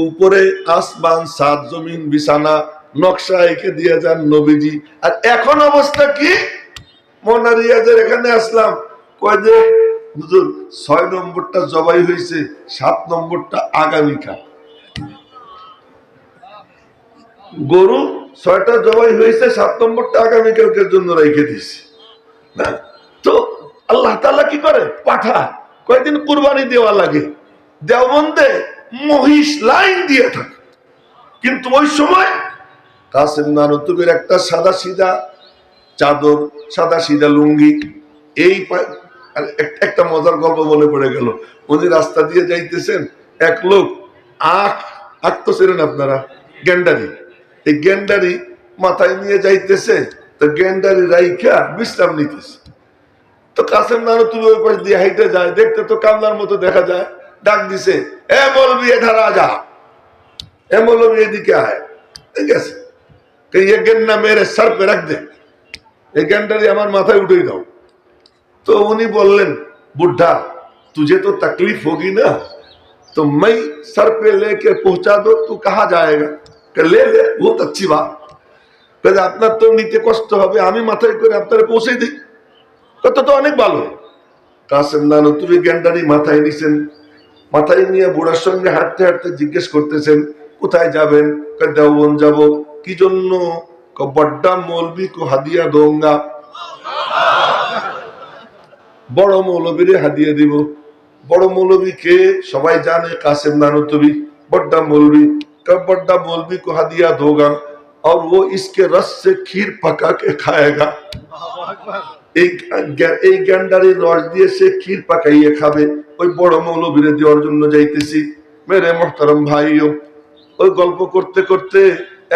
উপরে আসমান, সাত জমিন, বিছানা, নকশা এঁকে দিয়ে যান নবীজি। আর এখন অবস্থা কি? মোনারিয়াজের এখানে আসলাম, কয় যে হুজুর ৬ নম্বরটা জবাই হয়েছে, ৭ নম্বরটা আগামীকাল। গরু ৬টা জবাই হয়েছে, ৭ নম্বরটা আগামীকালকের জন্য রেখে দিছি। না তো আল্লাহ তাআলা কি করে? পাঠা কয়েকদিন কুরবানি দেওয়া লাগে। দেওবন্দে মহিষ লাইন দিয়ে থাকে, কিন্তু ওই সময় কাসেম নানুতুবির একটা সাদা সিধা চাদর, সাদা সিধা লুঙ্গি, এই একটা মজার গল্প মনে পড়ে গেল। উনি রাস্তা দিয়ে যাইতেছেন, এক লোক আখ তো ছিলেন আপনারা, গ্যান্ডারি, এই গ্যান্ডারি মাথায় নিয়ে যাইতেছে, তো গ্যান্ডারি রাইখা বিশ্রাম নিতেছে। তো কাসেম নানুতুবি ওই পাশ দিয়ে হাইটে যায়, দেখতে তো কামলার মতো দেখা যায়। ডাক দিছে, এ মৌলবি এধার আজা, এ মৌলবি এদিকে আয়। ঠিক আছে, ये गन्ना मेरे सर पे रख दे, ये गंडारी हमारे माথায় उठे दाओ। तो उन्हीं बोलें बुढ़ा तुझे तो तकलीफ होगी ना, तो मैं सर पे लेके पहुंचा दो, तू कहाँ जाएगा? कि ले ले, बहुत अच्छी बात। कहते আপনার তো নিতে কষ্ট হবে, আমি মাথায় করে আপনারে পৌঁছে দিই। কত তো অনেক ভালো। কাসেম নানুতুবি গন্ডারি মাথায় নিছেন, মাথায় নিয়ে বুড়ার সঙ্গে হাঁটতে হাঁটতে জিজ্ঞেস করতেছেন কোথায় যাবেন? দেওবন্দ যাব। কি জন্য? বড়্ডা মৌলবি কো হাদিয়া দোঙ্গা, বড় মৌলবীরে হাদিয়া দিব। বড় মৌলবী কে? সবাই জানে কাসেম नानुतुबी बड़ा मौलवी। कब बड़ा मौलवी को हदिया दोगा और वो इसके रस से खीर पका के खाएगा। এই গ্যান্ডারির রস দিয়ে সে ক্ষীর পাকাইয়ে খাবে। ওই বড় মৌলবীরে দেওয়ার জন্য যাইতেছি। মেরে মোহতারাম ভাইও, ওই গল্প করতে করতে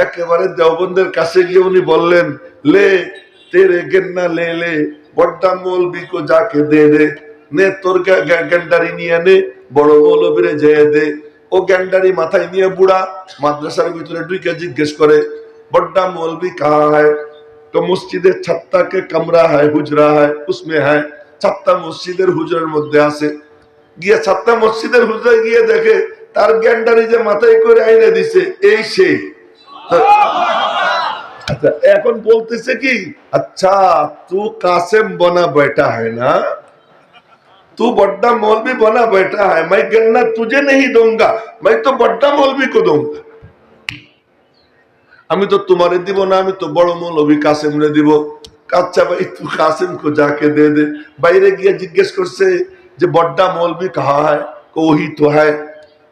একেবারে দেওবন্দের কাছে গিয়ে উনি বললেন, ले तेरे गन्ना ले ले, बड़ा मौलवी को जाके दे दे, নে তোর গ্যান্ডারি নিয়ে নে, বড় মৌলবীরে যেয়ে দে। ও গ্যান্ডারি মাথায় নিয়ে বুড়া মাদ্রাসার ভিতরে ঢুকে জিজ্ঞেস করে, बड़ा मौलवी कहाँ है? तो মসজিদের ছাত্তা কে কামরা है, হুজরা है, उसमें है। ছাত্তা মসজিদের হুজরার মধ্যে আছে। গিয়ে ছাত্তা মসজিদের হুজরায় গিয়ে দেখে তার গ্যান্ডারি যে মাথায় করে আইনে দিছে, এই সেই। আচ্ছা, এখন বলতেছে কি, আচ্ছা তু কাসেম বনা बैठा है ना, तू बड़ा मौलवी बना बैठा है, मैं गन्ना तुझे नहीं दूंगा, मैं तो बड़ा मौलवी को दूंगा। আমি তো তোমারে দিব না, আমি তো বড় মৌলবী কাসেম রে দিব। আচ্ছা ভাই তু কাসেম কো যাকে দে দে। বাইরে গিয়ে জিজ্ঞেস করছে যে বড়্ডা মৌলবী কাহা है? ওহি তো है।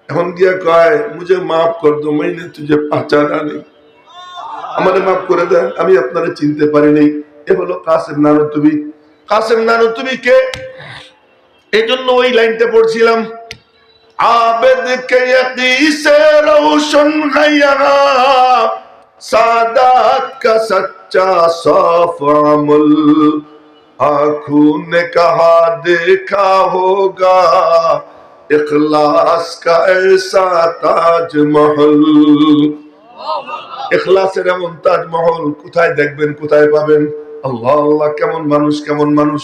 এখন গিয়ে কয় মুঝে মাফ কর দো, मैंने तुझे पहचाना नहीं, আমারে মাফ করে দেন, আমি আপনারে চিনতে পারি নাই। এ হলো কাসেম নানুতুবি। কাসেম নানুতুবি কে? এই জন্য ওই লাইনটা পড়ছিলাম, आबिद के यकी से रोशन गया, सादात का सच्चा साफ अमल, आँखों ने कहा देखा होगा, इखलास का ऐसा ताजमहल। ইখলাসের এমন তাজমহল কোথায় দেখবেন, কোথায় পাবেন? আল্লাহ আল্লাহ, কেমন মানুষ, কেমন মানুষ।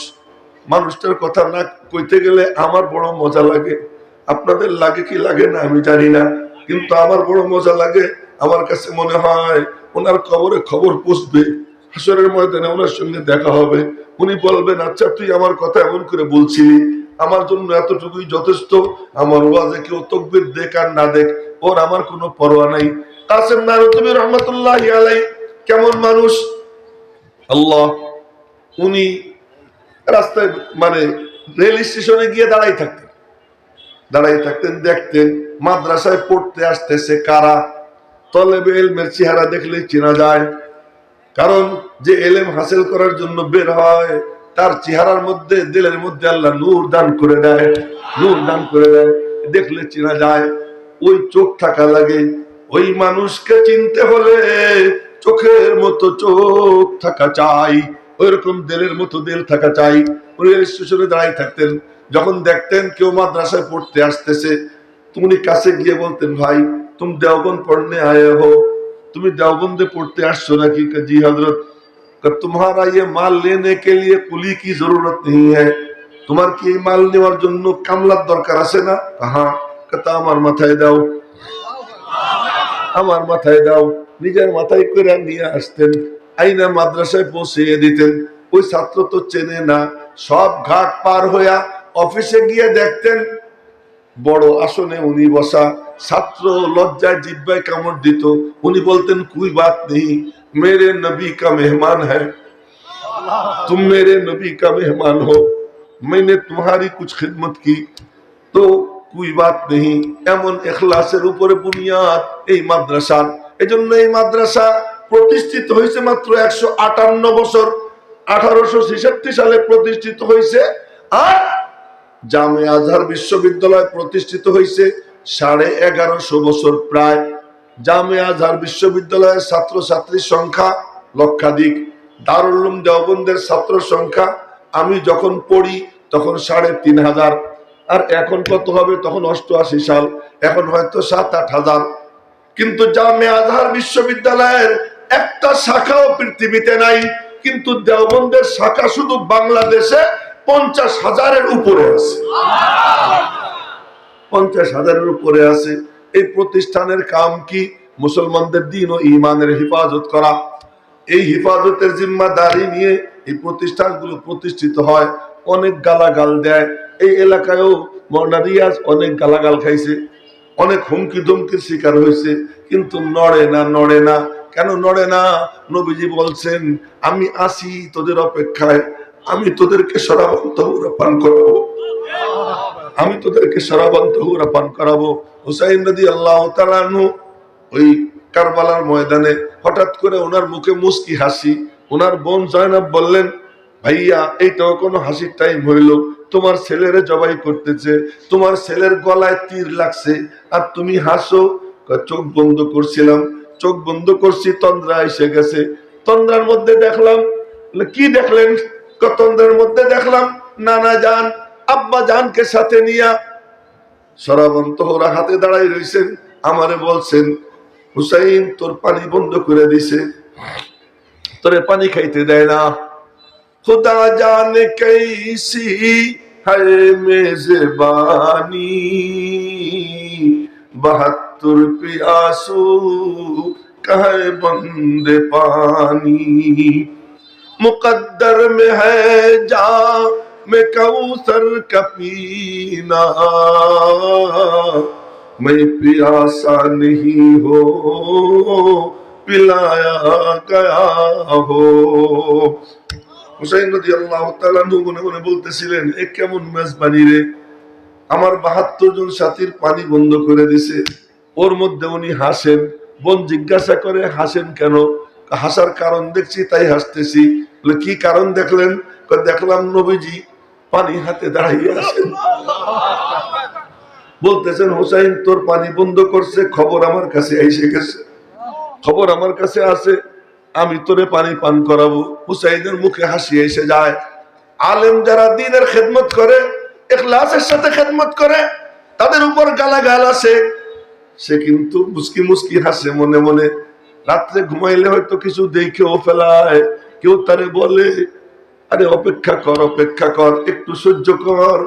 মানুষটার কথা না কইতে গেলে আমার বড় মজা লাগে। আপনাদের লাগে কি লাগে না আমি জানি না, কিন্তু আমার বড় মজা লাগে। আমার কাছে মনে হয় ওনার কবরে খবর পৌঁছবে, হাসরের ময়দানে ওনার সঙ্গে দেখা হবে। উনি বলবেন, আচ্ছা তুই আমার কথা এমন করে বলছিলি, আমার জন্য এতটুকুই যথেষ্ট। আমার ওয়াজে কেউ তাকবীর দেখ আর না দেখ, ওর আমার কোনো পরোয়া নাই। কাসেম নানুতুবি রহমাতুল্লাহি আলাইহি কেমন মানুষ আল্লাহ, উনি রাস্তায় মানে রেল স্টেশনে গিয়ে দাঁড়াই থাকতেন, দেখতেন মাদ্রাসায় পড়তে আসতেছে কারা। তলেবে ইলমের চেহারা দেখলে চেনা যায়, কারণ যে এলেম হাসিল করার জন্য বের হয় তার চেহারার মধ্যে, দিলের মধ্যে আল্লাহ নূর দান করে দেয়, দেখলে চেনা যায়। ওই চোখ থাকা লাগে। ওই মানুষকে চিনতে হলে চোখের মতো চোখ থাকা চাই, ওইরকম দিলের মতো দিল থাকা চাই। রেল স্টেশনে দাঁড়াই থাকতেন, যখন দেখতেন কেউ মাদ্রাসায় পড়তে আসতেছে, তুমি কাছে গিয়ে বলতেন, ভাই तुम देवबंद पढ़ने आए हो, तुम्हें देवबंद पढ़ते আসছো নাকি? जी हजरत, तुम्हारा ये माल लेने के लिए कुली की जरूरत नहीं है, তোমার কি এই মাল নেওয়ার জন্য কামলার দরকার আছে না? হ্যাঁ। কথা আমার মাথায় দাও, আমার মাথায় দাও। নিজের মাথায় করে নিয়ে আসতেন, আইনা মাদ্রাসায় পৌঁছে দিতেন। ওই ছাত্র তো চেনে না, সব ঘাট পার হইয়া অফিসে গিয়ে দেখতেন বড় আসনে উনি বসা। ছাত্র লজ্জায় জিব্বায় কামড় দিত। উনি বলতেন, कोई बात नहीं, मेरे नबी का मेहमान है, तुम मेरे नबी का मेहमान हो, मैंने तुम्हारी कुछ खिदमत की तो कोई बात नहीं। এমন ইখলাসের উপরে বুনিয়াদ এই মাদ্রাসার। এজন্য এই মাদ্রাসা প্রতিষ্ঠিত হয়েছে মাত্র 158 বছর, 1866 সালে প্রতিষ্ঠিত হয়েছে। আর জামে আজহার বিশ্ববিদ্যালয় প্রতিষ্ঠিত হয়েছে 1150 বছর প্রায়। জামে আজহার বিশ্ববিদ্যালয়ের ছাত্রছাত্রীর সংখ্যা লক্ষাধিক। দারুল উলুম দেওবন্দের ছাত্র সংখ্যা আমি যখন পড়ি তখন 3500, আর এখন কত হবে? তখন 88 সাল, এখন হয়তো 7-8 হাজার। কিন্তু জামে আজহার বিশ্ববিদ্যালয়ের একটা শাখাও পৃথিবীতে নাই, কিন্তু দেওবন্দের শাখা শুধু বাংলাদেশে 50,000-এর উপরে আছে, 50,000-এর উপরে আছে। এই প্রতিষ্ঠানের কাম কি? মুসলমানদের দ্বীন ও ঈমানের হেফাজত করা। এই হেফাজতের জিম্মাদারি নিয়ে এই প্রতিষ্ঠানগুলো প্রতিষ্ঠিত হয়। অনেক গালাগাল দেয়, এই এলাকায়ও মওলানা রিয়াজ অনেক গালাগাল খাইছে, অনেক হুমকি ধমকির শিকার হয়েছে, কিন্তু নড়ে না। কেন নড়ে না? নবীজি বলছেন, আমি আসি তোদের অপেক্ষায়, আমি তোদেরকে শরাবান তাহুরা পান করাবো, আমি তোদেরকে শরাবান তাহুরা পান করাবো। হুসাইন রাদিয়াল্লাহু তাআলা আনহু ওই কারবালার ময়দানে হঠাৎ করে ওনার মুখে মুস্কি হাসি। ওনার বোন জয়নাব বললেন, ভাইয়া এইটাও কোনো হাসির টাইম হইল? তোমার ছেলেরে জবাই করতেছে, তোমার ছেলের গলায় তীর লাগছে আর তুমি হাসো। চোখ বন্ধ করছিলাম, চোখ বন্ধ করছি, তন্দ্রা এসে গেছে। তন্দ্রার মধ্যে দেখলাম। কি দেখলেন? তন্দ্রার মধ্যে দেখলাম নানা জান আব্বা জানকে সাথে নিয়া শরাবন তোহরা হাতে দাঁড়াই রয়েছেন। আমারে বলছেন, হুসাইন তোর পানি বন্ধ করে দিছে, তোরে পানি খাইতে দেয় না। खुदा जाने कैसी है मेजबानी, 72 प्यासू कहे बंदे पानी, मुकद्दर में है जा मैं कौसर का पीना, मैं प्यासा नहीं हो पिलाया गया हो। হুসাইন রাদিয়াল্লাহু তাআলা মনে মনে বলতেছিলেন, এ কেমন মেজবানি রে, আমার 72 জন সাথীর পানি বন্ধ করে দিছে, ওর মধ্যে উনি হাসেন। বোন জিজ্ঞাসা করে, হাসেন কেন? হাসার কারণ দেখছি তাই হাসতেছি। বলে, কি কারণ দেখলেন? দেখলাম নবীজি পানি হাতে দাঁড়িয়ে আছেন। বলতেছেন, হুসাইন তোর পানি বন্ধ করছে, খবর আমার কাছে এসে গেছে, খবর আমার কাছে আছে, আমি তোরে পানি পান করাবো। হুসাইনের মুখে হাসি এসে যায়। আলেম যারা দ্বীনের খেদমত করে, ইখলাসের সাথে খেদমত করে, তাদের উপর গালাগাল আসে, সে কিন্তু মুস্কি মুস্কি হাসে মনে মনে। রাত্রে ঘুমাইলে হয়তো কিছু দেখেও ফেলায়। কেউ তারে বলে, আরে অপেক্ষা কর, একটু সহ্য কর,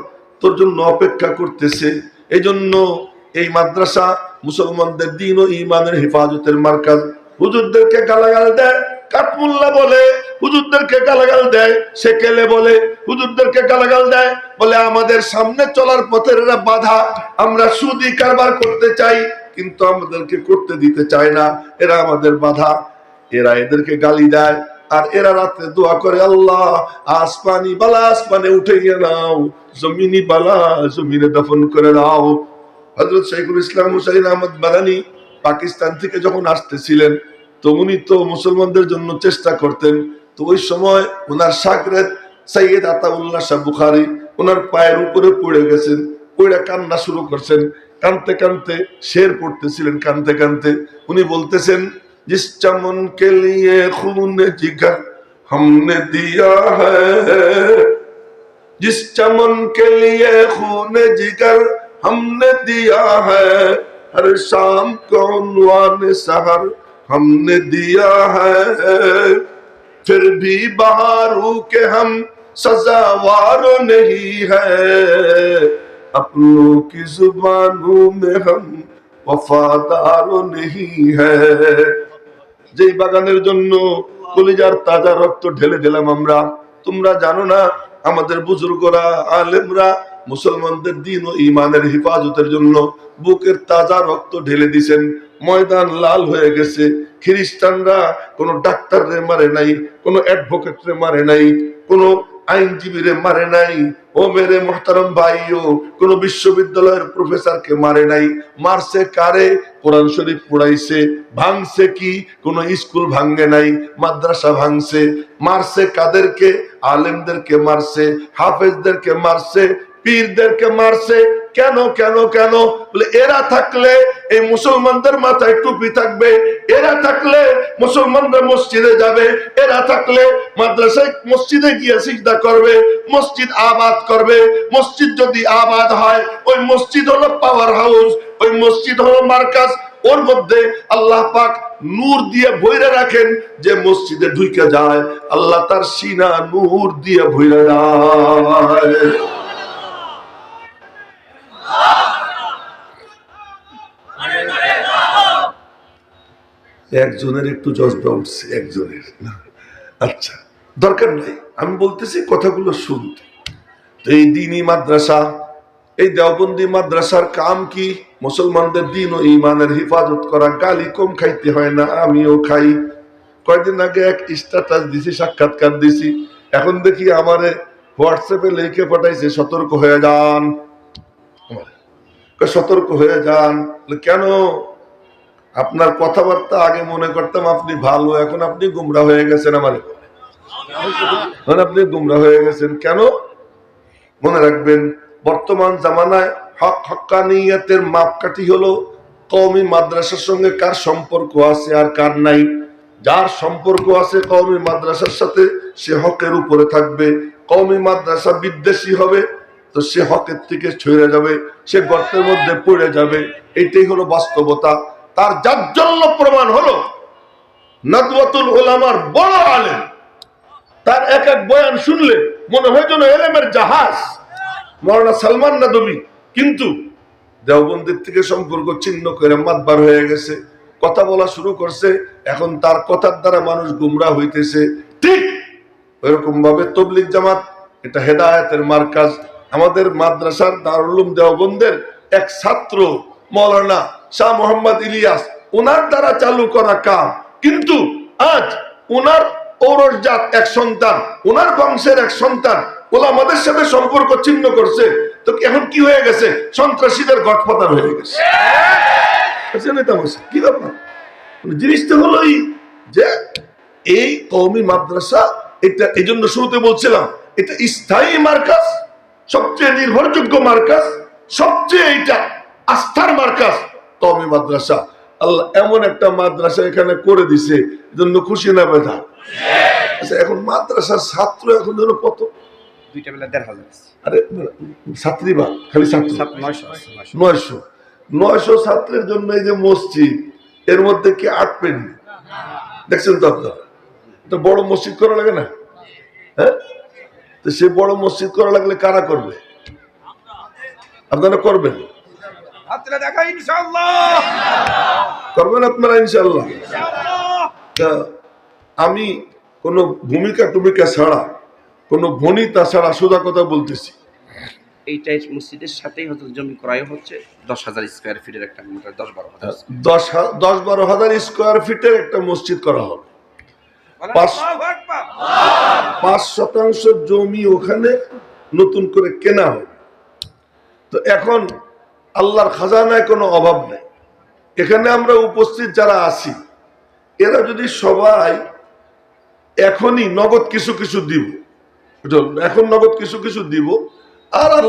তোর জন্য অপেক্ষা করতেছে। এই জন্য এই মাদ্রাসা মুসলমানদের দিন ও ইমানের হেফাজতের মার্কাজ। হুজুরদেরকে গালাগাল দেয়, কাঠমুল্লা বলে হুজুরদেরকে গালাগাল দেয়, সেকেলে বলে হুজুরদেরকে গালাগাল দেয়, বলে আমাদের সামনে চলার পথের এরা বাধা, আমরা সুদি কারবার করতে চাই কিন্তু আমাদেরকে করতে দিতে চায় না, এরা আমাদের বাধা। এরা এদেরকে গালি দেয় আর এরা রাতে দোয়া করে, আল্লাহ আসমানি বালা আসমানে উঠে গিয়ে নাও, জমিনি বালা জমিনে দফন করে দাও। হযরত শাইখুল ইসলাম হুসাইন আহমদ মাদানী পাকিস্তান থেকে যখন আসতেছিলেন তো উনি তো মুসলমানদের জন্য চেষ্টা করতেন। তো ওই সময় ওনার শাগরেদ সৈয়দ আতাউল্লাহ শাহ বুখারী ওনার পায়ের উপরে পড়ে গেছেন, পড়ে কান্না শুরু করছেন, কানতে কানতে শের পড়তেছিলেন, কানতে কানতে উনি বলতেছেন, जिस चमन के लिए खून जिगर हमने दिया है, जिस चमन के लिए खून जिगर हमने दिया है, हर शाम को उन्वान सहर हमने दिया है, फिर भी बहारों के हम सजावार नहीं है, अपनों की जुबानों में हम वफादार नहीं है। যেই বাগানের জন্য কলিজার তাজা রক্ত ঢেলে দিলাম আমরা, তোমরা জানো না আমাদের বুজুর্গরা আলেমরা মুসলমানদের দিন ও ইমানের হেফাজতের জন্য বুকের তাজা রক্ত ঢেলে দিছেন, ময়দান লাল হয়ে গেছে। খ্রিস্টানরা কোনো ডাক্তাররে মারে নাই, কোনো অ্যাডভোকেটরে মারে নাই, কোনো আইনজীবীরে মারে নাই, ও মেরে মোহতারম ভাইও কোন বিশ্ববিদ্যালয়ের প্রফেসরকে মারে নাই। মারছে কারে? কোরআন শরীফ পড়াইছে। ভাঙছে কি? কোন স্কুল ভাঙে নাই, মাদ্রাসা ভাঙছে। মারছে কাদেরকে? আলেমদেরকে মারছে, হাফেজদেরকে মারছে, পীরদেরকে মারছে। কেন কেন কেন? বলে এরা থাকলে এই মুসলমানদের মাথায় টুপি থাকবে, এরা থাকলে মুসলমানরা মসজিদে যাবে, এরা থাকলে মাদ্রাসায় মসজিদে গিয়ে সিজদা করবে, মসজিদ আবাদ করবে। মসজিদ যদি আবাদ হয়, ওই মসজিদ হলো পাওয়ার হাউস, ওই মসজিদ হলো মার্কাজ। ওর মধ্যে আল্লাহ পাক নূর দিয়ে ভইরা রাখেন, যে মসজিদে ঢুকে যায় আল্লাহ তার সিনা নূর দিয়ে ভইরা দেয়। একজনের একটু জজবা উঠছে, একজনের না, আচ্ছা দরকার নাই, আমি বলতেছি কথাগুলো শুনতে। তো এই দ্বীনি মাদ্রাসা, এই দেওবন্দি মাদ্রাসার কাম কি? মুসলমানদের দিন ও ইমানের হেফাজত করা। গালি কম খাইতে হয় না, আমিও খাই। কয়েকদিন আগে এক স্ট্যাটাস দিছি, সাক্ষাৎকার দিছি, এখন দেখি আমারে হোয়াটসঅ্যাপে লিখে পাঠাইছে, সতর্ক হয়ে যান, সতর্ক হয়ে যান। কেন? আপনার কথাবার্তা আগে মনে করতাম আপনি ভালো, এখন আপনি গুমরা হয়ে গেছেন। আমার আপনি গুমরা হয়ে গেছেন কেন? মনে রাখবেন, বর্তমান জামানায় হক হক্কানিয়াতের মাপকাঠি হলো কওমি মাদ্রাসার সঙ্গে কার সম্পর্ক আছে আর কার নাই। যার সম্পর্ক আছে কওমি মাদ্রাসার সাথে, সে হকের উপরে থাকবে। কওমি মাদ্রাসা বিদ্বেষী হবে তো সে হকের থেকে ছড়ে যাবে, সে গর্তের মধ্যে পড়ে যাবে। এটাই হলো বাস্তবতা। তার জাজ্জল্য প্রমাণ হলো নাদওয়াতুল উলামার বড় আলেম, তার এক এক বয়ান শুনলে মনে হয় যেন এলেমের জাহাজ, মাওলানা সালমান নাদবী। কিন্তু দেওবন্দের থেকে সম্পর্ক ছিন্ন করে মাতবার হয়ে গেছে, কথা বলা শুরু করছে, এখন তার কথার দ্বারা মানুষ গুমরাহ হইতেছে। ঠিক ওইরকম ভাবে তবলিগ জামাত এটা হেদায়েতের মার্কাজ। আমাদের মাদ্রাসার দারুল উলুম দেওবন্দের এক ছাত্র মাওলানা শাহ মোহাম্মদ ইলিয়াস, ওনার দ্বারা চালু করা কাম। কিন্তু আজ ওনার ঔরসজাত এক সন্তান, ওনার বংশের এক সন্তান ওলামাদের সাথে সম্পর্ক ছিন্ন করছে। তো এখন কি হয়ে গেছে? সন্ত্রাসীদের গডফাদার হয়ে গেছে। কি ব্যাপার? জিনিসটা হলো যে এই কওমি মাদ্রাসা, এটা এই জন্য শুরুতে বলছিলাম, এটা স্থায়ী মার্কাজ, সবচেয়ে নির্ভরযোগ্য মার্কাজ, সবচেয়ে এইটা আস্থার মার্কাজ কওমি মাদ্রাসা। আল্লাহ এমন একটা মাদ্রাসা এখানে করে দিছে, এজন্য খুশি না বেদা? আচ্ছা, এখন মাদ্রাসার ছাত্র এখন ধরো কত? দুইটা বেলা ১,৫০০। আরে ছাত্রী বা খালি ছাত্র ৯০০ ছাত্রের জন্য এই যে মসজিদ, এর মধ্যে কি আটবেন? দেখছেন তো আপনারা, এটা বড় মসজিদ করা লাগে না? হ্যাঁ, তো সে বড় মসজিদ করা লাগলে কারা করবে? আপনারা করবেন? হাতটা দেখা ইনশাআল্লাহ। করবেন আপনারা ইনশাল্লাহ। তা আমি কোনো ভূমিকা টুমিকা ছাড়া, কোনো ভনিতা ছাড়া সোজা কথা বলতেছি। এইটাই মসজিদের সাথেই হয়তো জমি ক্রয় হচ্ছে 10,000 স্কয়ার ফিটের একটা, 10-12,000 10-12 হাজার স্কোয়ার ফিটের একটা মসজিদ করা হবে। 5% জমি ওখানে নতুন করে কেনা হবে। তো এখন আল্লাহর খাজানায় কোনো অভাব নেই। এখানে আমরা উপস্থিত যারা আছি, এরা যদি সবাই এখনই নগদ কিছু কিছু দিব, এখন নগদ কিছু কিছু দিব, আর আল্লাহ